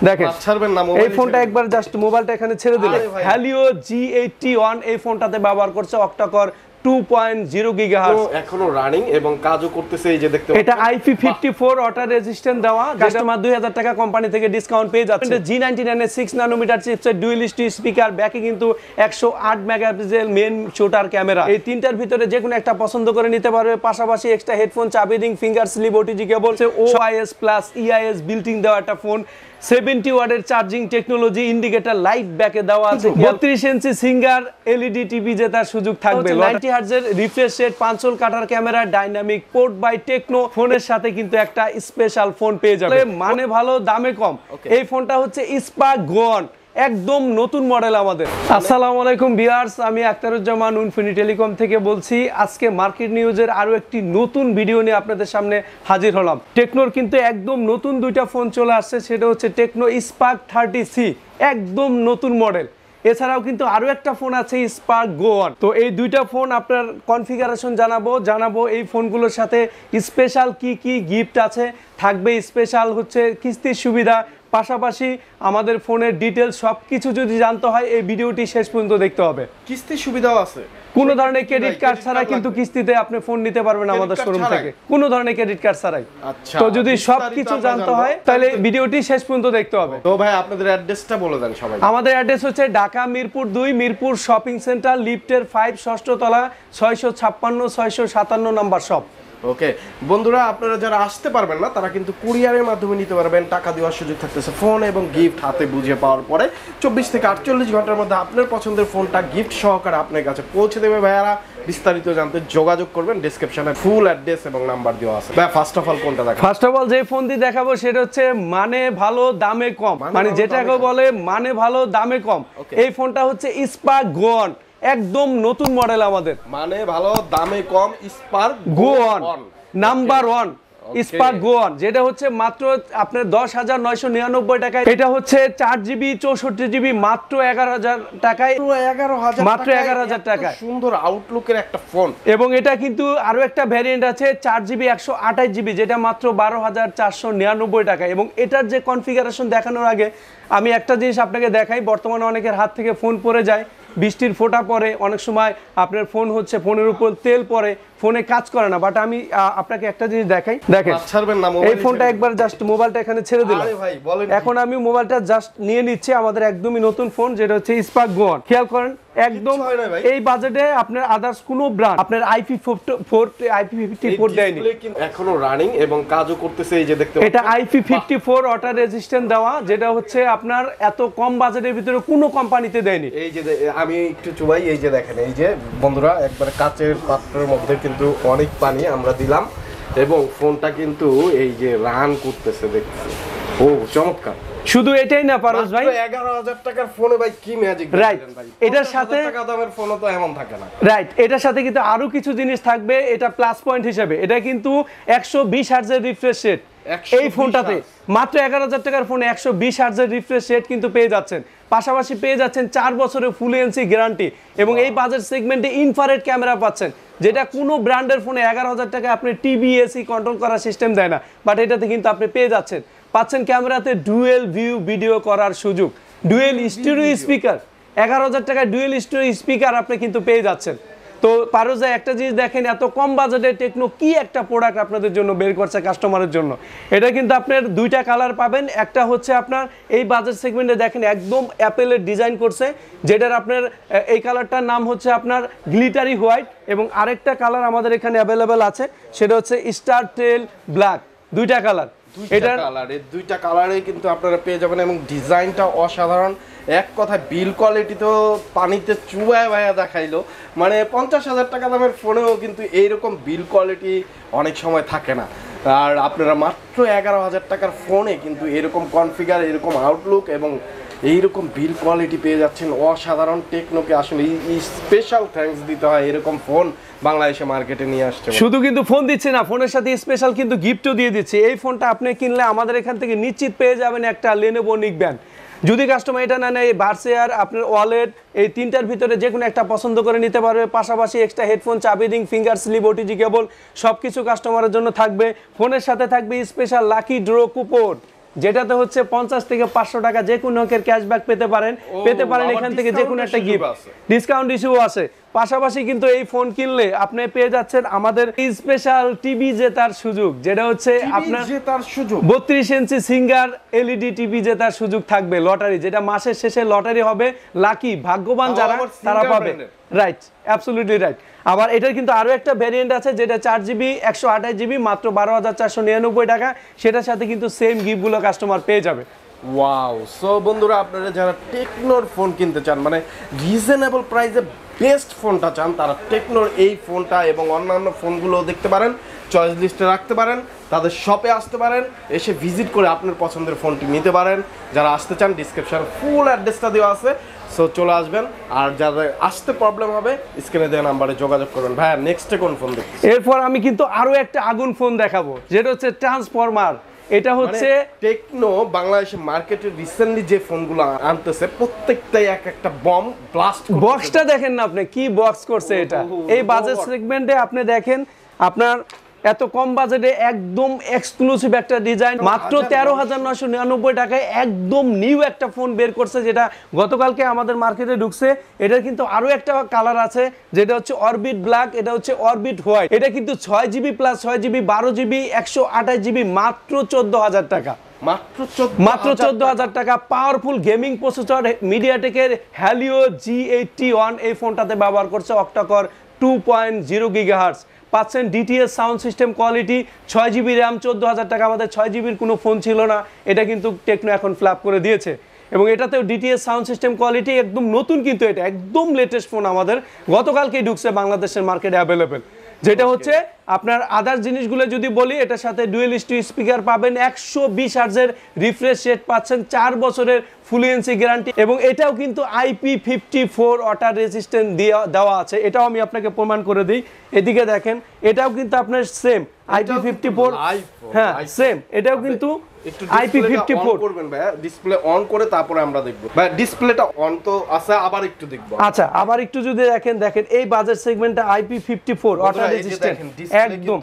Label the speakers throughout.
Speaker 1: দেখেন এই ফোনটা একবার জাস্ট মোবাইলটা এখানে ছেড়ে দিলে হ্যালিও G81 এই ফোনটাতে ব্যবহার করছে অক্টাকোর 2.0 গিগাহার্টজ
Speaker 2: এখনো রানিং এবং কাজও করতেছে। এই যে দেখতে পাচ্ছেন
Speaker 1: এটা IP54 ওয়াটার রেজিস্ট্যান্ট দেওয়া, কাস্টমার 2000 টাকা কোম্পানি থেকে ডিসকাউন্ট পেয়ে যাচ্ছে। G99 এর 6 ন্যানোমিটার চিপসেট, ডুয়াল স্পিকার, ব্যাকে কিন্তু 108 মেগাপিক্সেল মেইন শোটার ক্যামেরা। এই তিনটার ভিতরে যে কোনো একটা পছন্দ করে নিতে পারবে। পাশাপাশি এক্সট্রা হেডফোন, চাবি ring, finger slip, OTG cable, OIS plus EIS built-in দেওয়া একটা ফোন। 70 ওয়াটের চার্জিং টেকনোলজি, ইন্ডিকেটর লাইট ব্যাকে দেওয়া আছে। 32 ইঞ্চি সিঙ্গার LED টিভি জেতার সুযোগ থাকবে। 90 হার্টজের refresh rate, 5 hole cutter camera, dynamic port by Tecno. ফোনের সাথে কিন্তু একটা স্পেশাল ফোন পেয়ে যাবে, মানে ভালো দামে কম। এই ফোনটা হচ্ছে স্পার্ক গোয়ান, একদম নতুন মডেল আমাদের। আসসালামু আলাইকুম ভিউয়ার্স, আমি আখতারুজ্জামান ইনফিনিটি টেলিকম থেকে বলছি। আজকে মার্কেট নিউজের আরো একটি নতুন ভিডিও নিয়ে আপনাদের সামনে হাজির হলাম। টেকনোর কিন্তু একদম নতুন দুইটা ফোন চলে আসছে, সেটা হচ্ছে টেকনো স্পার্ক 30C, একদম নতুন মডেল। এছাড়াও কিন্তু আরো একটা ফোন আছে স্পার্ক গোয়ান। তো এই দুইটা ফোন আপনার কনফিগারেশন জানাবো এই ফোনগুলোর সাথে স্পেশাল কি গিফট আছে, থাকবে স্পেশাল হচ্ছে কিস্তির সুবিধা। পাশাপাশি আমাদের ফোনের ডিটেলস সবকিছু যদি জানতে হয় এই ভিডিওটি শেষ পর্যন্ত দেখতে হবে।
Speaker 2: কিস্তির সুবিধাও আছে,
Speaker 1: কোনো ধরনের ক্রেডিট কার্ড ছাড়া কিন্তু কিস্তিতে আপনি ফোন নিতে পারবেন আমাদের শোরুম থেকে, কোনো ধরনের ক্রেডিট কার্ড ছাড়াই।
Speaker 2: আচ্ছা,
Speaker 1: তো যদি সবকিছু জানতে হয় তাহলে ভিডিওটি শেষ পর্যন্ত দেখতে হবে।
Speaker 2: তো ভাই আপনাদের অ্যাড্রেসটা বলে দেন সবাই।
Speaker 1: আমাদের অ্যাড্রেস হচ্ছে ঢাকা মিরপুর 2, মিরপুর শপিং সেন্টার, লিফটের 5, ষষ্ঠ তলা, 656 657 নাম্বার শপ।
Speaker 2: ওকে বন্ধুরা, আপনারা যারা আসতে পারবেন না তারা কিন্তু কুরিয়ারের মাধ্যমে নিতে পারবেন। টাকা দেওয়ার সুযোগ থাকতেছে। ফোন এবং গিফট হাতে বুঝে পাওয়ার পরে 24 থেকে 48 ঘন্টার মধ্যে আপনার পছন্দের ফোনটা গিফট সহকারে আপনার কাছে পৌঁছে দেবে। ভাইয়ারা বিস্তারিত জানতে যোগাযোগ করবেন, ডেসক্রিপশনে ফুল অ্যাড্রেস এবং নাম্বার দেওয়া আছে। ভাই ফার্স্ট অফ অল কোনটা দেখাবো?
Speaker 1: ফার্স্ট অফ অল যে ফোনটি দেখাবো সেটা হচ্ছে মানে ভালো দামে কম, মানে যেটাকে বলে মানে ভালো দামে কম। এই ফোনটা হচ্ছে স্পার্ক গোয়ান, একদম নতুন মডেল আমাদের।
Speaker 2: মানে ভালো দামে কম Spark
Speaker 1: go one number 1 Spark go one, যেটা হচ্ছে মাত্র আপনার 10,999 টাকায়। এটা হচ্ছে 4GB 64GB মাত্র 11,000 টাকায়, মাত্র 11,000 টাকায়।
Speaker 2: সুন্দর আউটলুকের একটা ফোন।
Speaker 1: এবং এটা কিন্তু আরো একটা ভ্যারিয়েন্ট আছে 4GB 128GB, যেটা মাত্র 12,499 টাকায়। এবং এটার যে কনফিগারেশন দেখানোর আগে আমি একটা জিনিস আপনাকে দেখাই। বর্তমানে অনেকের হাত থেকে ফোন পড়ে যায়, বৃষ্টির ফোঁটা পড়ে, অনেক সময় আপনার ফোন হচ্ছে ফোনের উপর তেল পড়ে, ফোনে কাজ করে না। বাট আমি আপনাকে একটা জিনিস দেখাই, দেখেন এই ফোনটা একবার জাস্ট মোবাইলটা এখানে ছেড়ে দিলাম। এখন আমি মোবাইলটা জাস্ট নিয়ে নিচ্ছি আমাদের একদমই নতুন ফোন, যেটা হচ্ছে স্পার্ক গোয়ান। খেয়াল করেন একদম এই বাজেটে আপনার আদার্স কোনো ব্র্যান্ড আপনার IP54 দেয়নি,
Speaker 2: এখনো রানিং এবং কাজও করতেছে। এই যে দেখতে পাচ্ছেন
Speaker 1: এটা IP54 ওয়াটার রেজিস্ট্যান্ট দেওয়া, যেটা হচ্ছে আপনার এত কম বাজেটের ভিতরে কোনো কোম্পানিতে দেয়নি।
Speaker 2: এই যে আমি একটু চুবাই, এই যে দেখেন, এই যে বন্ধুরা একবার কাচের পাত্রের মধ্যে কিন্তু অনেক পানি আমরা দিলাম এবং ফোনটা কিন্তু এই যে রান করতেছে, দেখতেছি। ও চমৎকার।
Speaker 1: শুধু এটাই না পারস ভাই,
Speaker 2: 11,000 টাকার ফোনে ভাই কি ম্যাজিক,
Speaker 1: রাইট? এটার সাথে
Speaker 2: টাকা দামের ফোনও তো এমন থাকে না,
Speaker 1: রাইট? এটার সাথে কিন্তু আরো কিছু জিনিস থাকবে, এটা প্লাস পয়েন্ট হিসেবে। এটা কিন্তু 120 হার্টজের রিফ্রেশ রেট এই ফোনটাতে, মাত্র 11,000 টাকার ফোনে 120 হার্টজের রিফ্রেশ রেট কিন্তু পেয়ে যাচ্ছেন। পাশাপাশি পেয়ে যাচ্ছেন 4 বছরের ফুল এনসি গ্যারান্টি এবং এই বাজেট সেগমেন্টে ইনফ্রারেড ক্যামেরা পাচ্ছেন, যেটা কোনো ব্র্যান্ডের ফোনে 11,000 টাকায় আপনি টিভি এসি কন্ট্রোল করার সিস্টেম দেয় না। বাট এটাতে কিন্তু আপনি পেয়ে যাচ্ছেন ক্যামেরাতে ডুয়েল ভিউ ভিডিও করার সুযোগ, ডুয়েল স্টিরিও স্পিকার, 11,000 টাকায় ডুয়েল স্টিরিও স্পিকার আপনি কিন্তু পেয়ে যাচ্ছেন। তো পারোজা একটা জিনিস দেখেন, এত কম বাজেটে টেকনো কি একটা প্রোডাক্ট আপনাদের জন্য বের করছে কাস্টমারের জন্য। এটা কিন্তু আপনার দুইটা কালার পাবেন, একটা হচ্ছে আপনার এই বাজেট সেগমেন্টে দেখেন একদম অ্যাপেলের ডিজাইন করছে, যেটার আপনার এই কালারটার নাম হচ্ছে আপনার গ্লিটারি হোয়াইট, এবং আরেকটা কালার আমাদের এখানে অ্যাভেলেবেল আছে, সেটা হচ্ছে স্টার ট্রেল ব্ল্যাক। দুইটা কালার,
Speaker 2: এটার দুইটা কালারে কিন্তু আপনারা পেয়ে যাবেন এবং ডিজাইনটা অসাধারণ। এক কথায় বিল কোয়ালিটি তো পানিতে চুবায় ভাইয়া দেখাইলো, মানে 50,000 টাকা দামের ফোনেও কিন্তু এইরকম বিল কোয়ালিটি অনেক সময় থাকে না। আর আপনারা মাত্র 11,000 টাকার ফোনে কিন্তু এরকম কনফিগার, এরকম আউটলুক এবং এইরকম বিল কোয়ালিটি পেয়ে যাচ্ছেন। অসাধারণ। টেকনোকে আসলে এই স্পেশাল থ্যাঙ্কস দিতে হয়, এরকম ফোন বাংলাদেশে মার্কেটে নিয়ে আসছে।
Speaker 1: শুধু কিন্তু ফোন দিচ্ছে না, ফোনের সাথে স্পেশাল কিন্তু গিফটও দিয়ে দিচ্ছে। এই ফোনটা আপনি কিনলে আমাদের এখান থেকে নিশ্চিত পেয়ে যাবেন একটা Lenovo নিকব্যান্ড। যদি কাস্টমার এটা না নেয়, ভার্সেয়ার, আপনার ওয়ালেট, এই তিনটার ভিতরে যে কোনো একটা পছন্দ করে নিতে পারবে। পাশাপাশি এক্সট্রা হেডফোন, চাবি ring, finger slip, OTG cable সব কিছু কাস্টমারের জন্য থাকবে। ফোনের সাথে থাকবে স্পেশাল লাকি ড্র কুপন, যেটাতে হচ্ছে 50 থেকে 500 টাকা যে কোনো অঙ্কের ক্যাশব্যাক পেতে পারেন এখান থেকে যে কোনো একটা গিফট, ডিসকাউন্ট ইস্যু আছে। পাশাপাশি কিন্তু এই ফোন কিনলে আপনি পেয়ে যাচ্ছেন আমাদের স্পেশাল টিভি জেতার সুযোগ, যেটা হচ্ছে আপনার 32 ইঞ্চি সিঙ্গার এলইডি টিভি জেতার সুযোগ থাকবে লটারি, যেটা মাসের শেষে লটারি হবে। লাকি ভাগ্যবান যারা তারা পাবে। Right, absolutely right. আবার এটার কিন্তু আরো একটা ভেরিয়েন্ট আছে যেটা 4GB 128GB মাত্র 12,499 টাকা, সেটার সাথে কিন্তু সেম গিফটগুলো কাস্টমার পেয়ে যাবে।
Speaker 2: ওয়াও। সো বন্ধুরা, আপনারা যারা টেকনোর ফোন কিনতে চান, মানে রিজনেবল প্রাইসে বেস্ট ফোনটা চান, তারা টেকনোর এই ফোনটা এবং অন্যান্য ফোনগুলো দেখতে পারেন, চয়েস লিস্টে রাখতে পারেন, তাদের শপে আসতে পারেন, এসে ভিজিট করে আপনার পছন্দের ফোনটি নিতে পারেন। যারা আসতে চান ডিসক্রিপশন ফুল অ্যাড্রেসটা দেওয়া আছে, সো চলে আসবেন। আর যাদের আসতে প্রবলেম হবে স্ক্রিনে দেওয়া নাম্বারে যোগাযোগ করবেন। ভাইয়া নেক্সটে কোন ফোন দেখবেন?
Speaker 1: এরপর আমি কিন্তু আরো একটা আগুন ফোন দেখাবো, যেটা হচ্ছে ট্রান্সফরমার। এটা হচ্ছে
Speaker 2: টেকনো বাংলাদেশের মার্কেটে রিসেন্টলি যে ফোনগুলো আনতেছে প্রত্যেকটাই এক একটা বম ব্লাস্ট।
Speaker 1: বক্সটা দেখেন না আপনি, কি বক্স করছে এটা। এই বাজেট সেগমেন্টে আপনি দেখেন, আপনার এত কম বাজেটে একদম এক্সক্লুসিভ একটা ডিজাইন, মাত্র 13,999 টাকায় একদম নিউ একটা ফোন বের করছে, যেটা গতকালকে আমাদের মার্কেটে ঢুকছে। এটার কিন্তু আরো একটা কালার আছে, যেটা হচ্ছে অরবিট ব্ল্যাক, এটা হচ্ছে অরবিট হোয়াইট। এটা কিন্তু 6GB plus 6GB 12GB 128GB মাত্র 14,000 টাকা। মাত্র 14,000 টাকা। পাওয়ারফুল গেমিং প্রসেসর মিডিয়াটেকের হ্যালিও G81 এই ফোনটাতে ব্যবহার করছে, অক্টাকোর 2.0 GHz পাচ্ছেন। DTS sound system quality, 6GB RAM, 14,000 টাকা। আমাদের 6GBর কোনো ফোন ছিল না, এটা কিন্তু টেকনো এখন ফ্ল্যাপ করে দিয়েছে। এবং এটাতেও ডিটিএস সাউন্ড সিস্টেম কোয়ালিটি একদম নতুন, কিন্তু এটা একদম লেটেস্ট ফোন, আমাদের গতকালকেই ঢুকছে বাংলাদেশের মার্কেটে অ্যাভেলেবেল। যেটা হচ্ছে আপনার আদার জিনিসগুলো যদি বলি, এটার সাথে ডুয়েল স্টিরিও স্পিকার পাবেন, 120 হার্টজের রিফ্রেশ রেট পাচ্ছেন, 4 বছরের ফ্লুয়েন্সি গ্যারান্টি, এবং এটাও কিন্তু IP54 ওয়াটার রেজিস্ট্যান্ট দেওয়া আছে। এটাও আমি আপনাকে প্রমাণ করে দিই। এদিকে দেখেন, এটাও কিন্তু আপনার সেম IP54, হ্যাঁ সেম, এটাও কিন্তু IP54
Speaker 2: করবেন ভাই। ডিসপ্লে অন করে তারপরে আমরা দেখব ভাই। ডিসপ্লেটা অন তো আছে, আবার একটু দেখব।
Speaker 1: আচ্ছা, আবার একটু যদি দেখেন এই বাজেট সেগমেন্টে IP54 ওয়াটার রেজিস্ট্যান্ট একদম।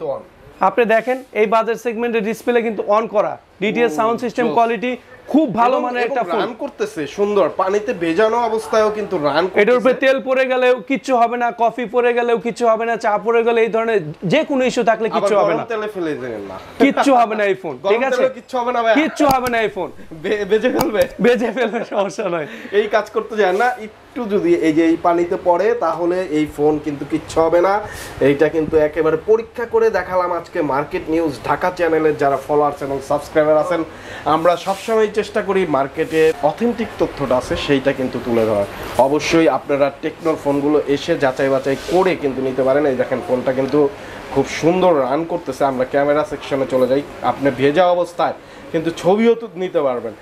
Speaker 1: আপনি দেখেন এই বাজেট সেগমেন্টের ডিসপ্লে কিন্তু অন করা, ডিটিএস সাউন্ড সিস্টেম কোয়ালিটি খুব ভালো মানের একটা ফোন।
Speaker 2: রান করতেছে সুন্দর, পানিতে ভেজানো অবস্থায়ও কিন্তু রান করতেছে।
Speaker 1: এটার উপরে তেল পড়ে গেলেও কিচ্ছু হবে না, কফি পড়ে গেলেও কিচ্ছু হবে না, চা পড়ে গেলে এই ধরনের যে কোনো ইস্যু থাকলে কিচ্ছু হবে না।
Speaker 2: তেলে ফেলে দেন না,
Speaker 1: কিচ্ছু হবে না এই ফোন, ঠিক আছে?
Speaker 2: কিচ্ছু হবে না ভাই, কিচ্ছু
Speaker 1: হবে না এই ফোন।
Speaker 2: বেজে ফেলবে সমস্যা নয়। এই কাজ করতে যায় না, একটু যদি এই যে এই পানিতে পড়ে তাহলে এই ফোন কিন্তু কিচ্ছু হবে না। এইটা কিন্তু একেবারে পরীক্ষা করে দেখালাম আজকে মার্কেট নিউজ ঢাকা চ্যানেলের যারা ফলোয়ার্স এবং সাবস্ক্রাইবার আছেন। আমরা সবসময় চেষ্টা করি মার্কেটে অথেন্টিক তথ্যটা আছে সেইটা কিন্তু তুলে ধরার। অবশ্যই আপনারা টেকনোর ফোনগুলো এসে যাচাই বাছাই করে কিন্তু নিতে পারেন। এই দেখেন ফোনটা কিন্তু খুব সুন্দর রান করতেছে। আমরা ক্যামেরা সেকশনে চলে যাই, আপনি ভেজা অবস্থায় কিন্তু ছবিও তো নিতে পারবেন।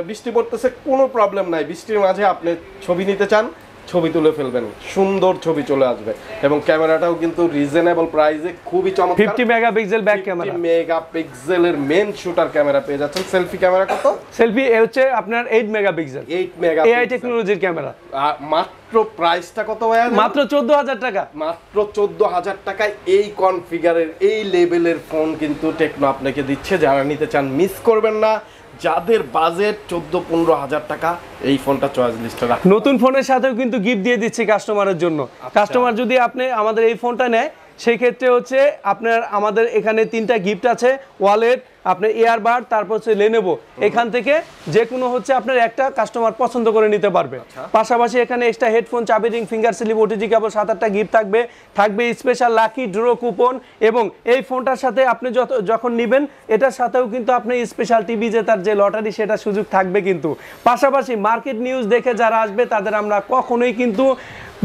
Speaker 2: বৃষ্টি পড়তেছে, কোনো প্রবলেম নাই, বৃষ্টির মাঝে আপনি ছবি নিতে চান, ছবি তুলে ফেলবেন, সুন্দর ছবি চলে আসবে। এবং ক্যামেরাটাও কিন্তু রিজনেবল প্রাইসে খুবই চমৎকার।
Speaker 1: 50 মেগাপিক্সেল ব্যাক ক্যামেরা,
Speaker 2: 50 মেগাপিক্সেলের মেন শুটার ক্যামেরা পেয়ে যাচ্ছেন। সেলফি ক্যামেরা কত?
Speaker 1: সেলফি হচ্ছে আপনার 8 মেগাপিক্সেল,
Speaker 2: 8 মেগাপিক্সেল
Speaker 1: এআই টেকনোলজির ক্যামেরা।
Speaker 2: মাত্র প্রাইসটা কত ভাইয়া?
Speaker 1: মাত্র 14,000 টাকা।
Speaker 2: মাত্র 14,000 টাকায় এই কনফিগারের এই লেভেলের ফোন কিন্তু টেকনো আপনাকে দিচ্ছে। যারা নিতে চান মিস করবেন না। যাদের বাজেট 14-15 হাজার টাকা, এই ফোনটা চয়েস লিস্টে রাখুন।
Speaker 1: নতুন ফোনের সাথেও কিন্তু গিফট দিয়ে দিচ্ছি কাস্টমারের জন্য। কাস্টমার যদি আপনি আমাদের এই ফোনটা নেয়, সেই ক্ষেত্রে হচ্ছে আপনার আমাদের এখানে 3টা গিফট আছে, ওয়ালেট, আপনার ইয়ারবাড, তারপর হচ্ছে লেনোভো। এখান থেকে যে কোনো হচ্ছে আপনার একটা কাস্টমার পছন্দ করে নিতে পারবে। পাশাপাশি এখানে এক্সট্রা হেডফোন, চাবি ring, finger slip, OTG cable, 7-8টা গিফট থাকবে স্পেশাল লাকি ড্র কুপন। এবং এই ফোনটার সাথে আপনি যখন নেবেন, এটার সাথেও কিন্তু আপনি স্পেশাল টিভি জেতার যে লটারি সেটা সুযোগ থাকবে কিন্তু। পাশাপাশি মার্কেট নিউজ দেখে যারা আসবে তাদের আমরা কখনোই কিন্তু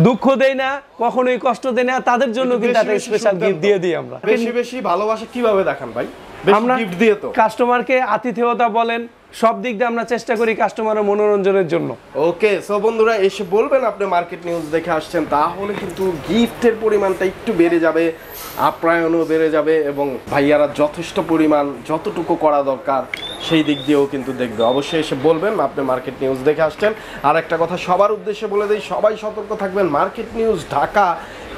Speaker 1: দুঃখ দেই না, কখনোই কষ্ট দেই না, তাদের জন্য কিন্তু একটা স্পেশাল গিফট দিয়ে দিই আমরা।
Speaker 2: বেশি ভালোবাসা কিভাবে দেখান ভাই?
Speaker 1: আমরা কাস্টমারকে আতিথেয়তা বলেন, সব দিক দিয়ে আমরা চেষ্টা করি কাস্টমারের মনোরঞ্জনের জন্য।
Speaker 2: ওকে, সো বন্ধুরা এসে বলবেন আপনি মার্কেট নিউজ দেখে আসছেন, তাহলে কিন্তু গিফটের পরিমাণটা একটু বেড়ে যাবে, আপ্যায়নও বেড়ে যাবে, এবং ভাইয়ারা যথেষ্ট পরিমাণ যতটুকু করা দরকার সেই দিক দিয়েও কিন্তু দেখবে। অবশ্যই এসে বলবেন আপনি মার্কেট নিউজ দেখে আসছেন। আর একটা কথা সবার উদ্দেশ্যে বলে দিই, সবাই সতর্ক থাকবেন। মার্কেট নিউজ ঢাকা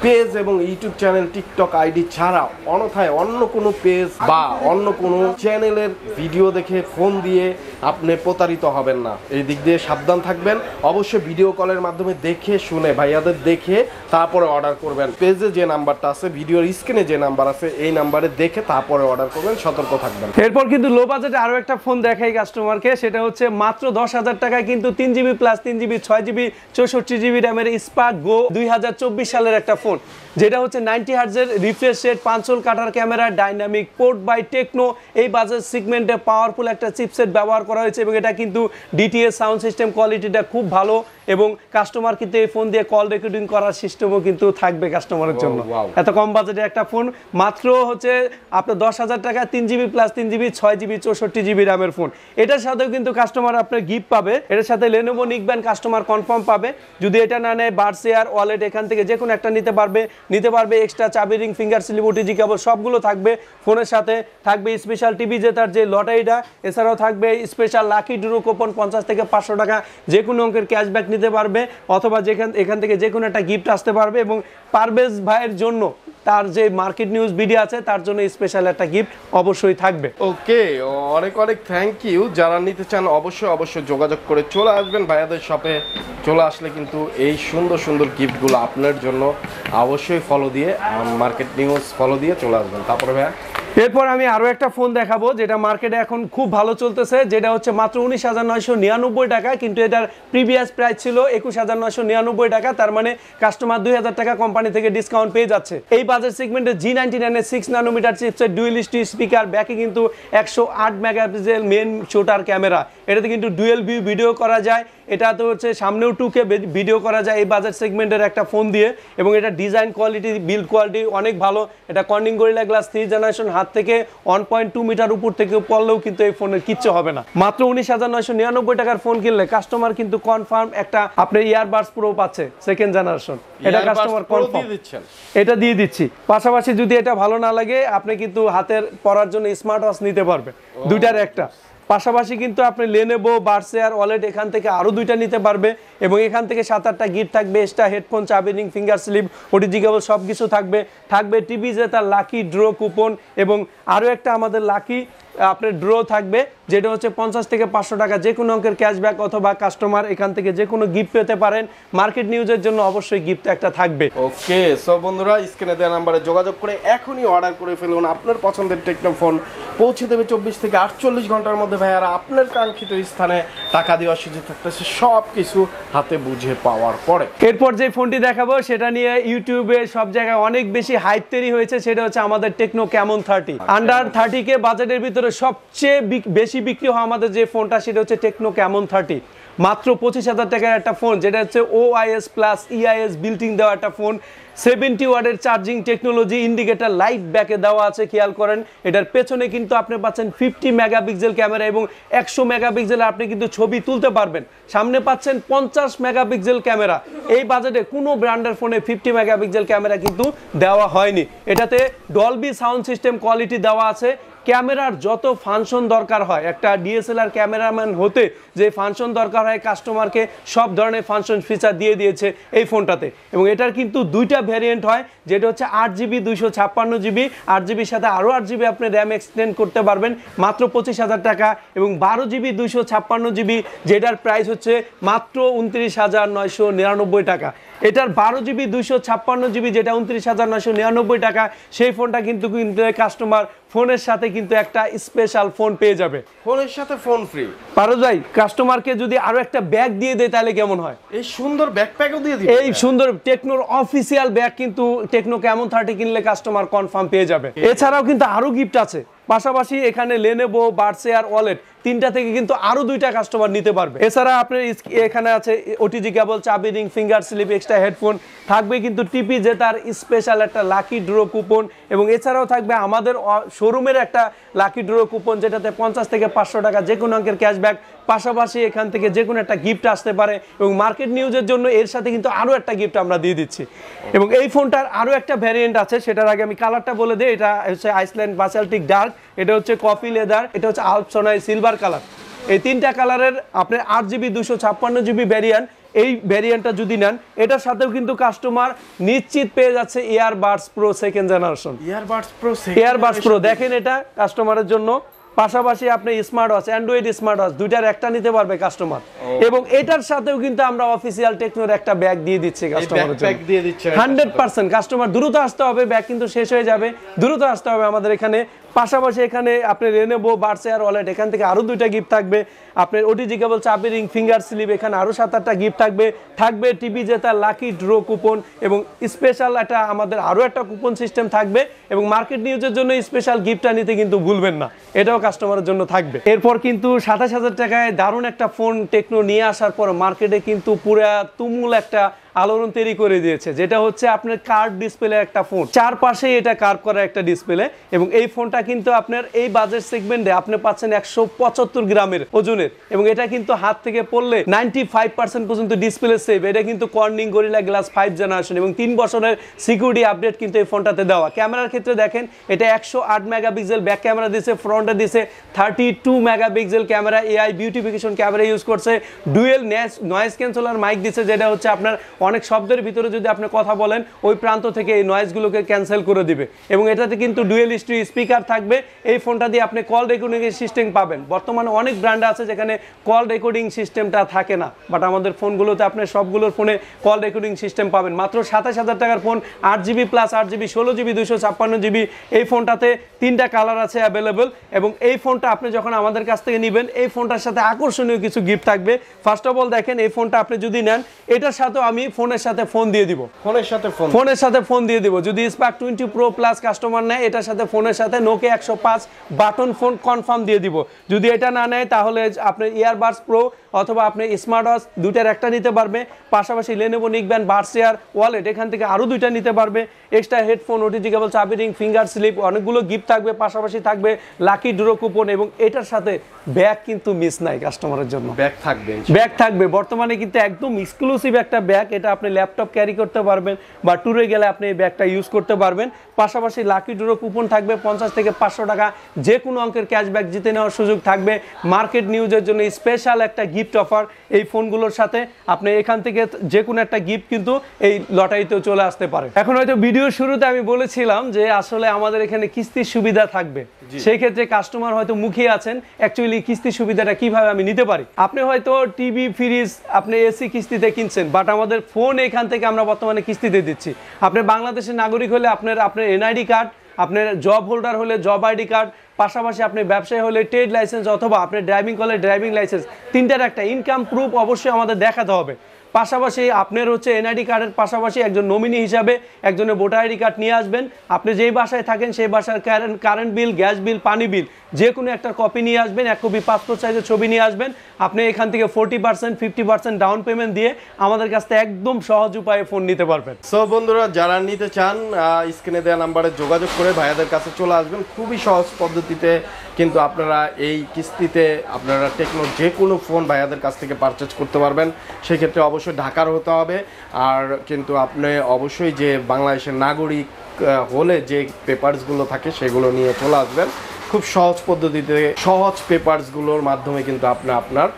Speaker 2: পেজ এবং ইউটিউব চ্যানেল, টিকটক আইডি ছাড়া অন্যথায় অন্য কোনো পেজ বা অন্য কোনো চ্যানেলের ভিডিও দেখে ফোন দিয়ে আপনি প্রতারিত হবেন না। এই দিক দিয়ে সাবধান থাকবেন। অবশ্যই ভিডিও কলের মাধ্যমে দেখে শুনে ভাইয়াদের দেখে তারপরে অর্ডার করবেন। পেজে যে নাম্বারটা আছে, ভিডিওর স্ক্রিনে যে নাম্বার আছে, এই নাম্বারে দেখে তারপরে অর্ডার করবেন। সতর্ক থাকবেন।
Speaker 1: এরপর কিন্তু লো বাজেটে আরো একটা ফোন দেখাই কাস্টমারকে, সেটা হচ্ছে মাত্র 10,000 টাকায় কিন্তু 3GB plus 3GB 6GB 64GB র্যামের স্পার্ক গো 2024 সালের একটা ফোন, যেটা হচ্ছে 90 হার্টজের refresh rate, 5 hole cutter camera, dynamic port by Tecno. এই বাজেট সেগমেন্টে পাওয়ারফুল একটা চিপসেট ব্যবহার করা হয়েছে এবং এটা কিন্তু ডিটিএস সাউন্ড সিস্টেম কোয়ালিটিটা খুব ভালো এবং কাস্টমার কিন্তু এই ফোন দিয়ে কল রেকর্ডিং করার সিস্টেমও কিন্তু থাকবে কাস্টমারের জন্য। এত কম বাজেটে একটা ফোন, মাত্র হচ্ছে আপনার 10,000 টাকা 3GB plus 3GB 6GB 64GB র্যামের ফোন। এটার সাথেও কিন্তু কাস্টমার আপনার গিফট পাবে। এটার সাথে লেনোভো নিকব্যান্ড কাস্টমার কনফার্ম পাবে। যদি এটা না নেয়, বাডস এয়ার ওয়ালেট এখান থেকে যে কোনো একটা নিতে পারবে। এক্সট্রা চাবি ring, finger slip, OTG cable সবগুলো থাকবে ফোনের সাথে। থাকবে স্পেশাল টিভি জেতার যে লটারিটা, এছাড়াও থাকবে স্পেশাল লাকি ড্র কুপন 50 থেকে 500 টাকা যে কোনো অঙ্কের ক্যাশব্যাক নিতে পারবে, অথবা এখান থেকে যে কোনো একটা গিফট আসতে পারবে। এবং পারভেজ ভাইয়ের জন্য তার যে মার্কেট নিউজ ভিডিও আছে তার জন্য স্পেশাল একটা গিফট অবশ্যই থাকবে।
Speaker 2: ওকে, অনেক অনেক থ্যাংক ইউ। যারা নিতে চান অবশ্যই যোগাযোগ করে চলে আসবেন ভাইয়াদের শপে। চলে আসলে কিন্তু এই সুন্দর সুন্দর গিফটগুলো আপনার জন্য অবশ্যই ফলো দিয়ে, মার্কেট নিউজ ফলো দিয়ে চলে আসবেন। তারপরে ভাইয়া
Speaker 1: এরপর আমি আরো একটা ফোন দেখাবো যেটা মার্কেটে এখন খুব ভালো চলতেছে, যেটা হচ্ছে মাত্র 19,999 টাকা, কিন্তু এটার প্রিভিয়াস প্রাইস ছিল 21,999 টাকা। তার মানে কাস্টমার 2,000 টাকা কোম্পানি থেকে ডিসকাউন্ট পেয়ে যাচ্ছে। এই বাজেট সেগমেন্টে G99 এর 6 নানোমিটার চিপসেট, ডুয়েল স্পিকার, ব্যাকে কিন্তু 108 মেগাপিক্সেল মেন শোটার ক্যামেরা। এটাতে কিন্তু ডুয়েল ভিউ ভিডিও করা যায়। এটা তো হচ্ছে সামনেও 2K ভিডিও করা যায় এই বাজেট সেগমেন্টের একটা ফোন দিয়ে। এবং এটা ডিজাইন কোয়ালিটি, বিল্ড কোয়ালিটি অনেক ভালো। এটা কর্নিং গরিলা গ্লাস 3 জেনারেশন, হাত থেকে 1.2 মিটার উপর থেকে পড়লেও কিন্তু এই ফোনের কিচ্ছু হবে না। মাত্র 19,999 টাকার ফোন কিনলে কাস্টমার কিন্তু কনফার্ম একটা আপনার ইয়ারবাডস প্রো পাচ্ছে সেকেন্ড জেনারেশন। এটা কাস্টমার কনফার্ম এটা দিয়ে দিচ্ছি। পাশাপাশি যদি এটা ভালো না লাগে, আপনি কিন্তু হাতের পরার জন্য স্মার্ট ওয়াচ নিতে পারবে, দুইটার একটা। পাশাপাশি কিন্তু আপনি লেনোভো, বাডস এয়ার ওয়ালেট এখান থেকে আরও 2টা নিতে পারবে এবং এখান থেকে 7-8টা গিফট থাকবে। এক্সট্রা হেডফোন, চাবি ring, finger slip, OTG cable সব কিছু থাকবে টিভি জেতার লাকি ড্র কুপন এবং আরও একটা আমাদের লাকি আপনার ড্র থাকবে, যেটা হচ্ছে 50 থেকে 500 টাকা যে কোনো অঙ্কের ক্যাশব্যাক, অথবা কাস্টমার এখান থেকে যে কোনো গিফট পেতে পারেন। মার্কেট নিউজের জন্য অবশ্যই গিফট একটা থাকবে।
Speaker 2: ওকে, সো বন্ধুরা স্ক্রিনে দেওয়া নাম্বারে যোগাযোগ করে এখনই অর্ডার করে ফেলুন। আপনার পছন্দের টেকনো ফোন পৌঁছে দেবে 24 থেকে 48 ঘন্টার মধ্যে। ভাইয়ারা আপনার কাঙ্ক্ষিত স্থানে টাকা দেওয়ার সুযোগ থাকতেছে, সব কিছু হাতে বুঝে পাওয়ার পরে।
Speaker 1: এরপর যে ফোনটি দেখাবো সেটা নিয়ে ইউটিউবে সব জায়গায় অনেক বেশি হাইপ তৈরি হয়েছে, সেটা হচ্ছে আমাদের টেকনো ক্যামন 30। আন্ডার 30K বাজেটের ভিতরে সবচেয়ে বেশি বিক্রি হয় আমাদের যে ফোনটা, সেটা হচ্ছে টেকনো ক্যামন 30। মাত্র 25,000 টাকার একটা ফোন, যেটা হচ্ছে OIS প্লাস EIS বিল্টিং দেওয়া একটা ফোন। 70 ওয়াটের চার্জিং টেকনোলজি, ইন্ডিকেটর লাইট ব্যাকে দেওয়া আছে, খেয়াল করেন। এটার পেছনে কিন্তু আপনি পাচ্ছেন 50 মেগাপিক্সেল ক্যামেরা এবং 100 মেগাপিক্সেল আপনি কিন্তু ছবি তুলতে পারবেন। সামনে পাচ্ছেন 50 মেগাপিক্সেল ক্যামেরা। এই বাজেটে কোনো ব্র্যান্ডের ফোনে 50 মেগাপিক্সেল ক্যামেরা কিন্তু দেওয়া হয়নি। এটাতে ডলবি সাউন্ড সিস্টেম কোয়ালিটি দেওয়া আছে। ক্যামেরার যত ফাংশন দরকার হয়, একটা DSLR ক্যামেরাম্যান হতে যে ফাংশন দরকার হয় কাস্টমারকে, সব ধরনের ফাংশন ফিচার দিয়ে দিয়েছে এই ফোনটাতে। এবং এটার কিন্তু 2টা ভ্যারিয়েন্ট হয়, যেটা হচ্ছে 8GB 256GB, 8GBর সাথে আরও 8GB আপনি র্যাম এক্সটেন্ড করতে পারবেন মাত্র 25,000 টাকা। এবং 12GB 256GB, যেটার প্রাইস হচ্ছে মাত্র 29,999 টাকা। এটার 12GB 256GB, যেটা 29,999 টাকা, সেই ফোনটা কিন্তু কাস্টমার ফোনের সাথে কিন্তু একটা স্পেশাল ফোন পেয়ে যাবে।
Speaker 2: ফোনের সাথে ফোন ফ্রি।
Speaker 1: পারভেজ ভাই, কাস্টমারকে যদি আরো একটা ব্যাগ দিয়ে দেয় তাহলে কেমন হয়?
Speaker 2: এই সুন্দর ব্যাকপ্যাকও দিয়ে দিবে।
Speaker 1: এই সুন্দর টেকনোর অফিসিয়াল ব্যাগ কিন্তু টেকনো ক্যামন 30 কিনলে কাস্টমার কনফার্ম পেয়ে যাবে। এছাড়াও কিন্তু আরো গিফট আছে। পাশাপাশি এখানে লেনোভো, বাডস এয়ার ওয়ালেট 3টা থেকে কিন্তু আরো 2টা কাস্টমার নিতে পারবে। এছাড়া আপনার এখানে আছে ওটিজি কেবল, চাবি ring, finger slip, extra headphone থাকবে, কিন্তু টিপি জেতার স্পেশাল একটা লাকি ড্র কুপন এবং এছাড়াও থাকবে আমাদের শোরুমের একটা লাকি ড্র কুপন, যেটাতে 50 থেকে 500 টাকা যে কোনো অঙ্কের ক্যাশব্যাক। পাশাপাশি এখান থেকে যে কোনো একটা গিফট আসতে পারে এবং মার্কেট নিউজের জন্য এর সাথে কিন্তু আরও একটা গিফট আমরা দিয়ে দিচ্ছি। এবং এই ফোনটার আরও একটা ভ্যারিয়েন্ট আছে, সেটার আগে আমি কালারটা বলে দিই। এটা হচ্ছে আইসল্যান্ড বাসাল্টিক ডার্ক, এটা হচ্ছে কফি লেদার, এটা হচ্ছে আলপসোনাই সিলভার কালার। এই 3টা কালারের আপনার 8GB 256GB ভ্যারিয়েন্ট। এই ভ্যারিয়েন্টটা যদি নেন, এটার সাথেও কিন্তু কাস্টমার নিশ্চিত পেয়ে যাচ্ছে earbuds pro second generation. Earbuds pro দেখেন, এটা কাস্টমারের জন্য। পাশাপাশি আপনি smart watch, Android smart watch দুইটার একটা নিতে পারবে কাস্টমার। এবং এটার সাথেও কিন্তু আমরা অফিসিয়াল টেকনোর একটা ব্যাগ দিয়ে দিচ্ছি কাস্টমারের জন্য 100%। কাস্টমার দ্রুত আসতে হবে, ব্যাগ কিন্তু শেষ হয়ে যাবে, দ্রুত আসতে হবে আমাদের এখানে। পাশাপাশি এখানে আপনার লেনোভো বাডস এয়ার ওয়ালেট, এখান থেকে আরো 2টা গিফট থাকবে। আপনার ওটিজি কেবল, চাবি রিং, ফিঙ্গার স্লিপ, এখানে আরো 7-8টা গিফট থাকবে টিভি জেতা, লাকি ড্র কুপন এবং স্পেশাল একটা আমাদের আরো একটা কুপন সিস্টেম থাকবে। এবং মার্কেট নিউজের জন্য স্পেশাল গিফটটা নিতে কিন্তু ভুলবেন না, এটাও কাস্টমারের জন্য থাকবে। এরপর কিন্তু 27,000 টাকায় দারুণ একটা ফোন টেকনো নিয়ে আসার পর মার্কেটে কিন্তু পুরা তুমুল একটা আলোড়ন তৈরি করে দিয়েছে, যেটা হচ্ছে আপনার কার্ভ ডিসপ্লে একটা ফোন, চারপাশে এটা কার্ভ করা একটা ডিসপ্লে। এবং এই ফোনটা কিন্তু আপনার এই বাজেট সেগমেন্টে আপনি পাচ্ছেন 175 গ্রামের ওজনের। এবং এটা কিন্তু হাত থেকে পড়লে 95% পর্যন্ত ডিসপ্লে সেভ। এটা কিন্তু কর্নিং গরিলা গ্লাস 5 জেনারেশন এবং 3 বছরের সিকিউরিটি আপডেট কিন্তু এই ফোনটাতে দেওয়া। ক্যামেরার ক্ষেত্রে দেখেন, এটা 108 মেগাপিক্সেল ব্যাক ক্যামেরা দিছে, ফ্রন্টে দিছে 32 megapixel camera, AI beautification camera use করছে, ডুয়েল নয়েজ ক্যান্সেলার মাইক দিছে, যেটা হচ্ছে আপনার অনেক শব্দের ভিতরে যদি আপনি কথা বলেন ওই প্রান্ত থেকে এই নয়েজগুলোকে ক্যান্সেল করে দিবে। এবং এটাতে কিন্তু ডুয়েল স্পিকার থাকবে। এই ফোনটা দিয়ে আপনি কল রেকর্ডিং এর সিস্টেম পাবেন। বর্তমানে অনেক ব্র্যান্ড আছে যেখানে কল রেকর্ডিং সিস্টেমটা থাকে না, বাট আমাদের ফোনগুলোতে আপনি সবগুলোর ফোনে কল রেকর্ডিং সিস্টেম পাবেন। মাত্র 27,000 টাকার phone, 8GB plus 8GB, 16GB, 256GB। এই ফোনটাতে 3টা কালার আছে অ্যাভেলেবল। এবং এই ফোনটা আপনি যখন আমাদের কাছ থেকে নেবেন, এই ফোনটার সাথে আকর্ষণীয় কিছু গিফট থাকবে। ফার্স্ট অফ অল দেখেন, এই ফোনটা আপনি যদি নেন, এটার সাথেও আমি ফোনের সাথে ফোন দিয়ে দিব, ফোনের সাথে ফোন দিয়ে দিব। যদি স্পার্ক 20 প্রো প্লাস কাস্টমার নেয়, এটার সাথে ফোনের সাথে নোকিয়া 105 বাটন ফোন কনফার্ম দিয়ে দিব। যদি এটা না নেয়, তাহলে আপনি ইয়ারবাডস প্রো অথবা আপনি স্মার্ট ওয়াচ দুইটার একটা নিতে পারবে। পাশাপাশি Lenovo neckband Buds air wallet, এখান থেকে আরো 2টা নিতে পারবে। এক্সট্রা হেডফোন, ওটিজি কেবল, চাবি রিং, ফিঙ্গার স্লিপ, অনেকগুলো গিফট থাকবে। পাশাপাশি থাকবে লাকি ড্র কুপন। এবং এটার সাথে ব্যাগ কিন্তু মিস নাই কাস্টমারের জন্য, ব্যাগ থাকবে। বর্তমানে কিন্তু একদম এক্সক্লুসিভ একটা ব্যাগ, এটা আপনি ল্যাপটপ ক্যারি করতে পারবেন বা ট্যুরে গেলে আপনি এই ব্যাগটা ইউজ করতে পারবেন। পাশাপাশি লাকি ড্র কুপন থাকবে, 50 থেকে 500 টাকা যে কোনো অঙ্কের ক্যাশব্যাক জিতে নেওয়ার সুযোগ থাকবে। মার্কেট নিউজের জন্য স্পেশাল একটা গিফট অফার এই ফোনগুলোর সাথে। আপনি এখান থেকে যে কোনো একটা গিফট কিন্তু এই লটারিতেও চলে আসতে পারে। এখন হয়তো ভিডিওর শুরুতে আমি বলেছিলাম যে আসলে আমাদের এখানে কিস্তির সুবিধা থাকবে, সেই ক্ষেত্রে কাস্টমার হয়তো মুখিয়ে আছেন অ্যাকচুয়ালি কিস্তির সুবিধাটা কিভাবে আমি নিতে পারি। আপনি হয়তো টিভি, ফ্রিজ, আপনি এসি কিস্তিতে কিনছেন, বাট আমাদের ফোন এখান থেকে আমরা বর্তমানে কিস্তিতে দিচ্ছি। আপনি বাংলাদেশের নাগরিক হলে আপনার এনআইডি কার্ড, আপনার জব হোল্ডার হলে জব আইডি কার্ড, পাশাপাশি আপনি ব্যবসায়ী হলে ট্রেড লাইসেন্স অথবা আপনি ড্রাইভিং করলে ড্রাইভিং লাইসেন্স, 3টার একটা ইনকাম প্রুফ অবশ্যই আমাদের দেখাতে হবে। পাশাপাশি আপনার হচ্ছে এনআইডি কার্ডের পাশাপাশি একজন নমিনি হিসাবে একজনের ভোটার আইডি কার্ড নিয়ে আসবেন। আপনি যেই বাসায় থাকেন সেই বাসার কারেন্ট বিল, গ্যাস বিল, পানি বিল যে কোনো একটা কপি নিয়ে আসবেন, 1 কপি পাসপোর্ট সাইজের ছবি নিয়ে আসবেন। আপনি এখান থেকে 40%, 50% ডাউন পেমেন্ট দিয়ে আমাদের কাছ থেকে একদম সহজ উপায়ে ফোন নিতে পারবেন।
Speaker 2: সো বন্ধুরা, যারা নিতে চান স্ক্রিনে দেওয়া নাম্বারে যোগাযোগ করে ভাইয়াদের কাছে চলে আসবেন। খুবই সহজ পদ্ধতিতে কিন্তু আপনারা এই কিস্তিতে আপনারা টেকনোর যে কোনো ফোন ভাইয়াদের কাছ থেকে পারচেজ করতে পারবেন। সেক্ষেত্রে অবশ্যই ঢাকার হতে হবে, আর কিন্তু আপনি অবশ্যই যে বাংলাদেশের নাগরিক হলে যে পেপারসগুলো থাকে সেগুলো নিয়ে চলে আসবেন। খুব সহজ পদ্ধতিতে, সহজ পেপারসগুলোর মাধ্যমে কিন্তু আপনি আপনার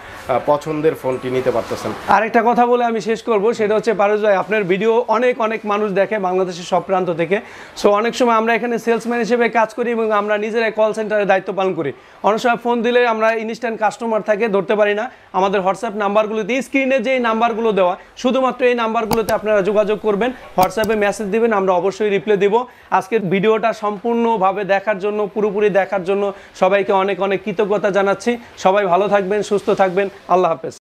Speaker 2: পছন্দের ফোনটি নিতে পারতেছেন।
Speaker 1: আরেকটা কথা বলে আমি শেষ করব, সেটা হচ্ছে পারভেজ ভাই, আপনার ভিডিও অনেক মানুষ দেখে বাংলাদেশের সব প্রান্ত থেকে। সো অনেক সময় আমরা এখানে সেলসম্যান হিসেবে কাজ করি এবং আমরা নিজেরাই কল সেন্টারে দায়িত্ব পালন করি। অনেক সময় ফোন দিলে আমরা ইনস্ট্যান্ট কাস্টমার থাকে, ধরতে পারি না। আমাদের হোয়াটসঅ্যাপ নাম্বারগুলোতে, স্ক্রিনে যে নাম্বারগুলো দেওয়া, শুধুমাত্র এই নাম্বারগুলোতে আপনারা যোগাযোগ করবেন, হোয়াটসঅ্যাপে মেসেজ দিবেন, আমরা অবশ্যই রিপ্লাই দেব। আজকের ভিডিওটা সম্পূর্ণভাবে দেখার জন্য, পুরোপুরি দেখার জন্য সবাইকে অনেক কৃতজ্ঞতা জানাচ্ছি। সবাই ভালো থাকবেন, সুস্থ থাকবেন। আল্লাহ হাফেজ।